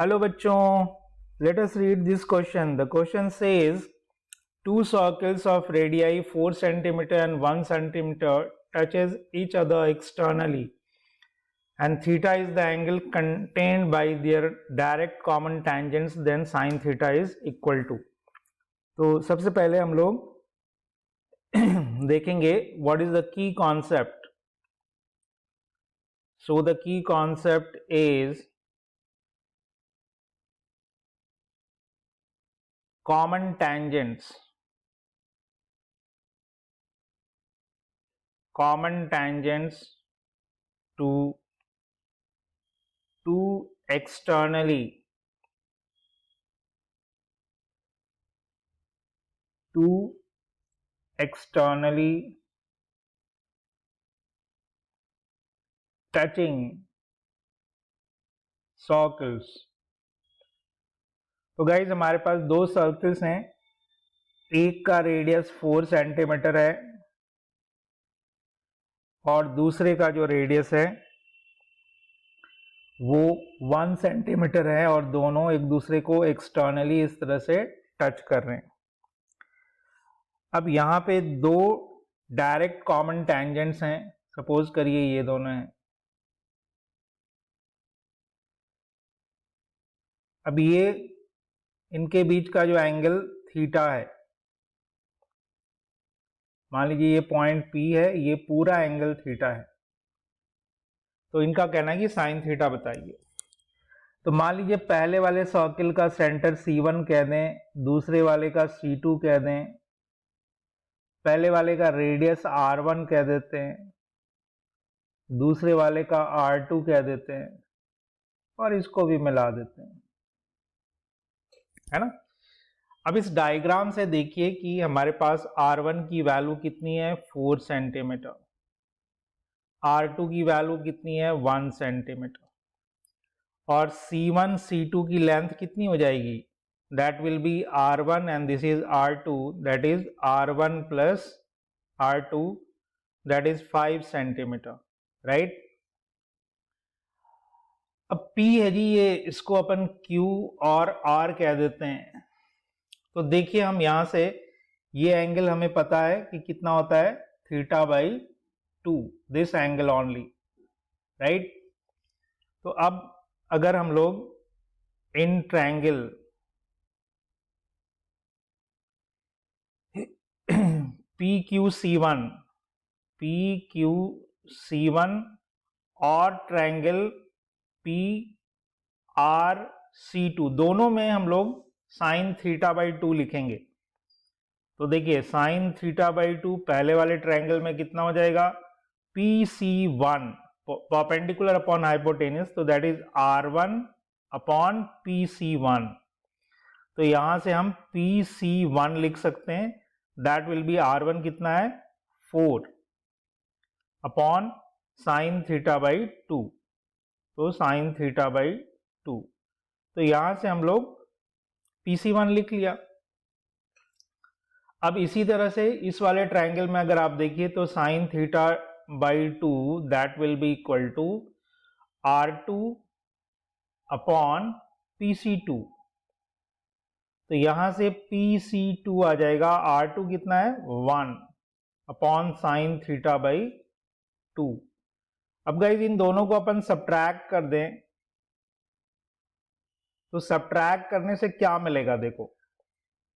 Hello बच्चों, let us read this question. The question says two circles of radii 4 cm and 1 cm touches each other externally and theta is the angle contained by their direct common tangents, then sin theta is equal to. तो सबसे पहले हम लोग देखेंगे what is the key concept. So the key concept is common tangents. Common tangents to externally touching circles. तो guys हमारे पास दो circles हैं, एक का रेडियस 4 सेंटीमीटर है और दूसरे का जो रेडियस है वो 1 सेंटीमीटर है और दोनों एक दूसरे को एक्सटर्नली इस तरह से टच कर रहे हैं। अब यहाँ पे दो डायरेक्ट कॉमन टेंजेंट्स हैं, सपोज करिए ये दोनों हैं। अब ये इनके बीच का जो एंगल थीटा है, मान लीजिए ये पॉइंट P है, ये पूरा एंगल थीटा है, तो इनका कहना है कि साइन थीटा बताइए। तो मान लीजिए पहले वाले सर्किल का सेंटर C1 कह दें, दूसरे वाले का C2 कह दें, पहले वाले का रेडियस R1 कह देते हैं, दूसरे वाले का R2 कह देते हैं और इसको भी मिला देते हैं, है ना। अब इस डायग्राम से देखिए कि हमारे पास R1 की वैल्यू कितनी है 4 सेंटीमीटर, R2 की वैल्यू कितनी है 1 सेंटीमीटर और C1 C2 की लेंथ कितनी हो जाएगी, that will B R1 and this is R2, that is R1 plus R2, that is 5 centimetre, right. अब P है जी, ये इसको अपन Q और R कह देते हैं। तो देखिए हम यहां से ये एंगल हमें पता है कि कितना होता है theta by 2, this angle only, right. तो अब अगर हम लोग इन ट्रायंगल PQC1 और ट्रायंगल PRC2 दोनों में हम लोग साइन थीटा बाई 2 लिखेंगे। तो देखिए साइन थीटा बाई 2 पहले वाले ट्रायंगल में कितना हो जाएगा, PC1 परपेंडिकुलर अपॉन हाइपोटेन्यूज, तो that is R1 upon PC1। तो यहां से हम PC1 लिख सकते हैं, दैट विल बी R1 कितना है 4 अपॉन साइन थीटा बाई 2, तो साइन थीटा बाई 2। तो यहां से हम लोग PC1 लिख लिया। अब इसी तरह से इस वाले ट्रायंगल में अगर आप देखिए तो sine theta by 2 that will be equal to R2 upon PC2। तो यहां से PC2 आ जाएगा, R2 कितना है 1 अपॉन साइन थीटा बाई 2। अब गाइस इन दोनों को अपन सब्ट्रैक्ट कर दें तो सब्ट्रैक्ट करने से क्या मिलेगा, देखो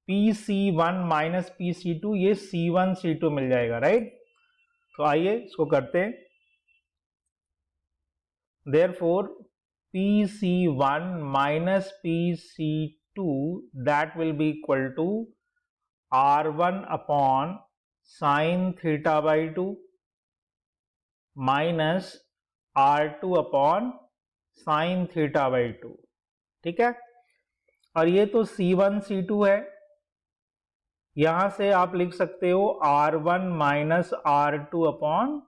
PC1 माइनस PC2, ये C1 C2 मिल जाएगा, राइट। तो आइए इसको करते हैं। Therefore PC1 minus PC2 that will be equal to R1 upon sine theta by 2 minus R2 upon sine theta by 2, ठीक है। और ये तो C1 C2 है, यहां से आप लिख सकते हो R1 minus R2 upon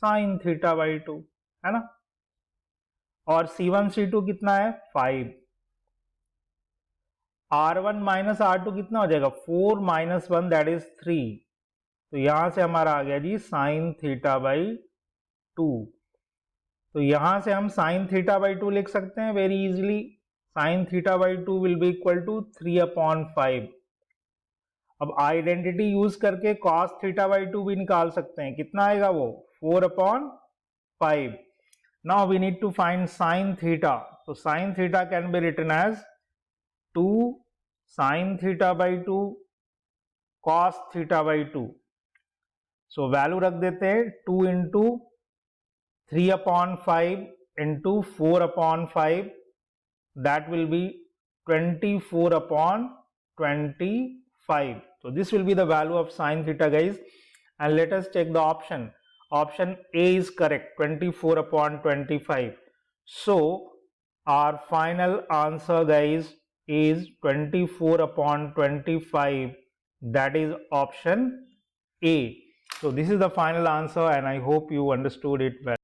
sine theta by 2, है ना। और C1 C2 कितना है 5, R1 माइनस R2 कितना हो जाएगा 4 माइनस 1 दैट इज 3। तो यहां से हमारा आ गया जी साइन थीटा बाई 2। तो यहां से हम साइन थीटा बाई 2 लिख सकते हैं very easily, sine theta by 2 will be equal to 3/5। अब आइडेंटिटी यूज करके कॉस थीटा बाई 2 भी निकाल सकते हैं, कितना आएगा वो 4/5। Now we need to find sine theta, तो sine theta can be written as 2 sine theta by 2 cos theta by 2। So value रख देते हैं 2 into 3/5 into 4/5, that will be 24/25. So this will be the value of sine theta, guys. And let us check the option. Option A is correct, 24/25. So our final answer, guys, is 24/25. That is option A. So this is the final answer, and I hope you understood it well.